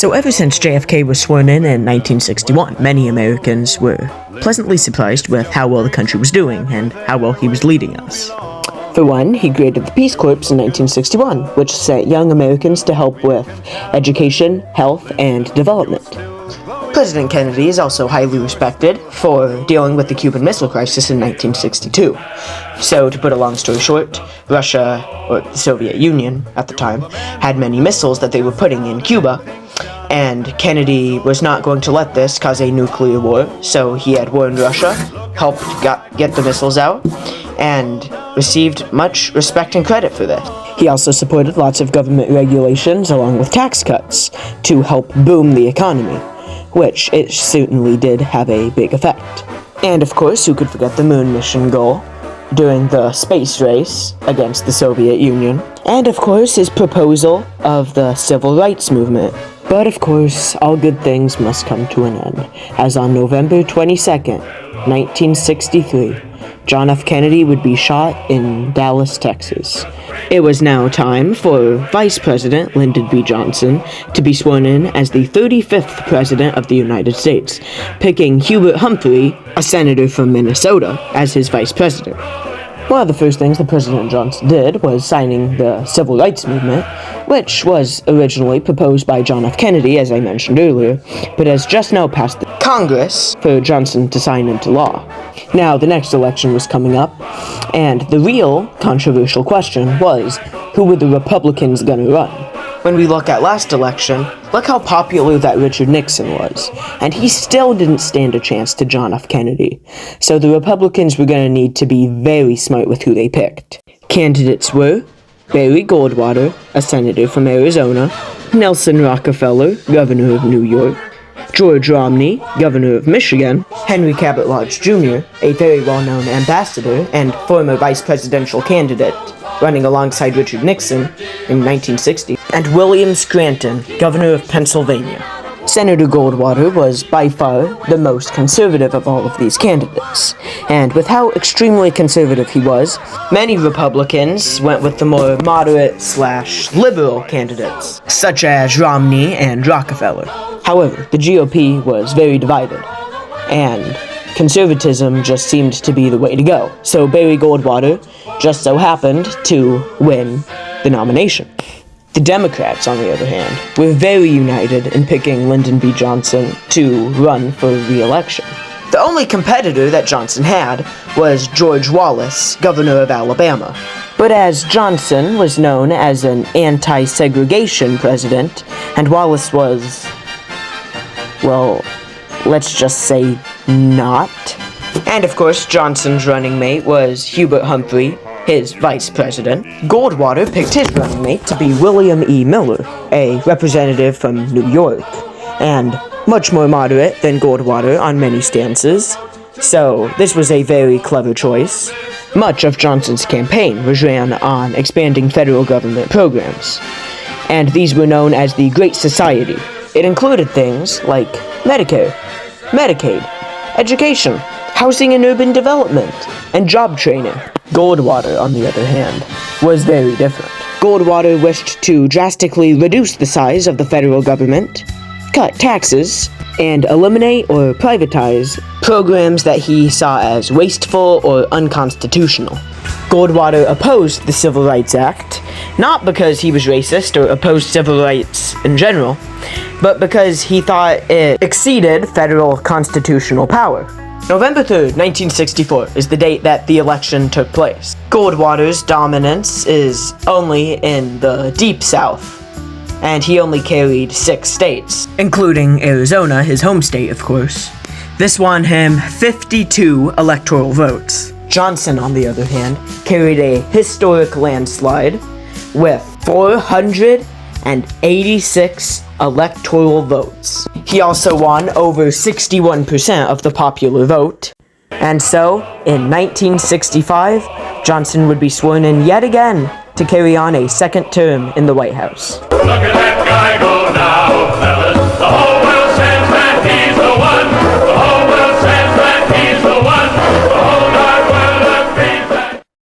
So ever since JFK was sworn in 1961, many Americans were pleasantly surprised with how well the country was doing and how well he was leading us. For one, he created the Peace Corps in 1961, which sent young Americans to help with education, health, and development. President Kennedy is also highly respected for dealing with the Cuban Missile Crisis in 1962. So, to put a long story short, Russia, or the Soviet Union at the time, had many missiles that they were putting in Cuba, and Kennedy was not going to let this cause a nuclear war, so he had warned Russia, helped get the missiles out, and received much respect and credit for this. He also supported lots of government regulations along with tax cuts to help boom the economy, which it certainly did have a big effect. And of course, who could forget the moon mission goal during the space race against the Soviet Union, and of course his proposal of the civil rights movement. But of course, all good things must come to an end, as on November 22nd, 1963, John F. Kennedy would be shot in Dallas, Texas. It was now time for Vice President Lyndon B. Johnson to be sworn in as the 35th President of the United States, picking Hubert Humphrey, a senator from Minnesota, as his Vice President. One of the first things that President Johnson did was signing the Civil Rights Movement, which was originally proposed by John F. Kennedy, as I mentioned earlier, but has just now passed the Congress for Johnson to sign into law. Now, the next election was coming up, and the real controversial question was, who were the Republicans gonna run? When we look at last election, look how popular that Richard Nixon was, and he still didn't stand a chance to John F. Kennedy. So the Republicans were gonna need to be very smart with who they picked. Candidates were Barry Goldwater, a senator from Arizona, Nelson Rockefeller, governor of New York, George Romney, governor of Michigan, Henry Cabot Lodge Jr., a very well-known ambassador and former vice presidential candidate, running alongside Richard Nixon in 1960, and William Scranton, governor of Pennsylvania. Senator Goldwater was by far the most conservative of all of these candidates, and with how extremely conservative he was, many Republicans went with the more moderate/liberal candidates, such as Romney and Rockefeller. However, the GOP was very divided, and conservatism just seemed to be the way to go, so Barry Goldwater just so happened to win the nomination. The Democrats, on the other hand, were very united in picking Lyndon B. Johnson to run for re-election. The only competitor that Johnson had was George Wallace, governor of Alabama. But as Johnson was known as an anti-segregation president, and Wallace was, well, let's just say not. And of course, Johnson's running mate was Hubert Humphrey, his vice president. Goldwater picked his running mate to be William E. Miller, a representative from New York, and much more moderate than Goldwater on many stances. So this was a very clever choice. Much of Johnson's campaign was ran on expanding federal government programs, and these were known as the Great Society. It included things like Medicare, Medicaid, education, housing and urban development, and job training. Goldwater, on the other hand, was very different. Goldwater wished to drastically reduce the size of the federal government, cut taxes, and eliminate or privatize programs that he saw as wasteful or unconstitutional. Goldwater opposed the Civil Rights Act, not because he was racist or opposed civil rights in general, but because he thought it exceeded federal constitutional power. November 3rd, 1964 is the date that the election took place. Goldwater's dominance is only in the Deep South, and he only carried 6 states, including Arizona, his home state, of course. This won him 52 electoral votes. Johnson, on the other hand, carried a historic landslide with 486 electoral votes. He also won over 61% of the popular vote. And so, in 1965, Johnson would be sworn in yet again to carry on a second term in the White House. Look at that guy go now, fellas. The whole